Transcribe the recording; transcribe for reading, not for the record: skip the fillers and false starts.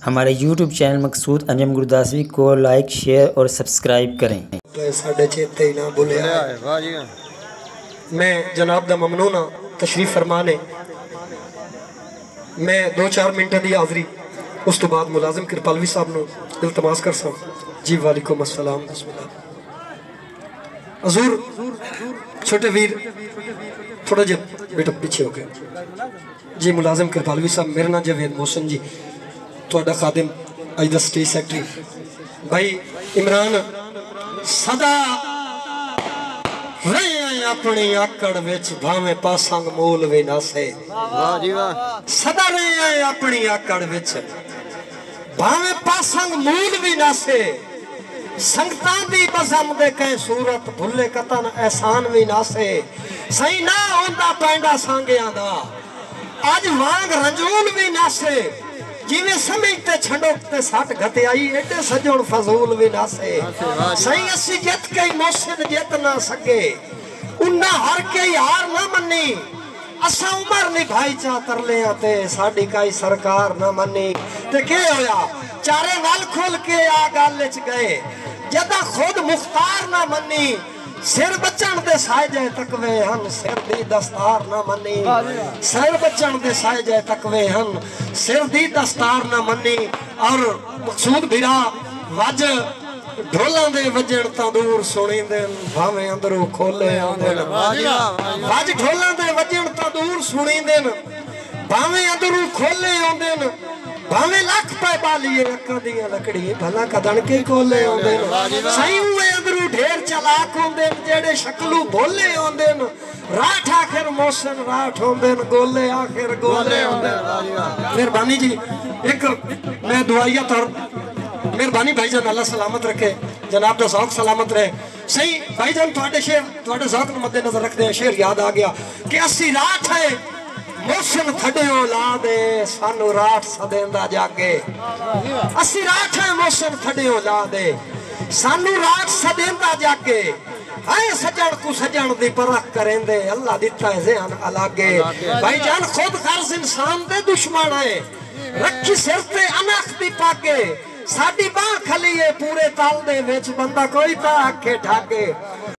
हमारे YouTube channel मकसूद अंजम गुरदासवी को like, share और सब्सक्राइब करें। साढ़े चेते ही ना भूलिया। मैं जनाब दा ममनून हाँ तशरीफ फरमाने। मैं 2-4 मिनट की हाज़री उस तो बाद मुलाजिम कृपालवी साहब नूं इल्तमास कर सा जी। वालेकुम अस्सलाम। हजूर छोटे वीर थोड़ा जे बेटा पीछे हो गए जी। मुलाजिम कृपालवी साहब, मेरा नाम जवेद मोहसिन जी, थोड़ा खादिम अज दा स्टेज सैकटरी भाई इमरान। सदा रहे अपनी आकड़ विच भावें पासंग मूल भी नासे। सदा रहे अपनी आकड़ विच भावें पासंग मूल भी नासे। संगतां दी बज़म दे कई सूरत भुले कतन एहसान भी नासे। सही ना होंदा पैंडा सांगियां दा अज वांग रंजूल भी नासे। जिवें समझते छंडोते सट घतियाई एडे सजण फजूल भी नासे। सही असी जित के मोहसिन जित ना सके उन्ना हर के हार ना मनी। असा उमर निभाई चा तरले ते साडी काई सरकार ना मनी। ते के होया चारे वल खुल के आ गल च गए जदा खुद मुख्तार ना मनी। सिर बचन दे साजे तकवे हन सिर दी दस्तार ना मनी। सिर बचन दे साजे तकवे हन सिर दी दस्तार ना मनी। और मकसूद बिरा वज ढोलां दे वजण तंदूर सुणींदे भावें अंदरों खोले आंदे। वज ढोलां दे वजण तंदूर सुणींदे भावें अंदरों खोले आंदे। भावें लख पे बालिए अक्कां दियां लकड़ी भला कदन के कोले आंदे। सही हुए अंदरों ढेर चलाक होंदे जेड़े शक्लू भोले आंदे। राठ आखिर मोहसिन राठ होंदे गोले आखिर गोले होंदे। मेहरबानी जी एक मैं दुआइयत और मेहरबानी भाईजान अल्लाह सलामत रखे, जनाब दा ज़ौक सलामत रहे। सही भाईजान थोड़े शेर थोड़े ज़ौक नूं मद्देनज़र रखते हैं। शेर याद आ गया कि असी राठ है मोहसिन थड्डियों ला दे सानू राठ सदेंदा जागे। असी राठ है मोहसिन थड्डियों ला दे सानू राठ सदेंदा जागे। आए सजण को सजण दी परख करेंदे अल्लाह दिता है ज़हन अलागे। भाईजान खुद गर्ज इंसान दे दुश्मन है रखी सिर ते अनख दी पाके। साडी बाह खली है पूरे ताल दे विच बंदा कोई ता आखे ठाके।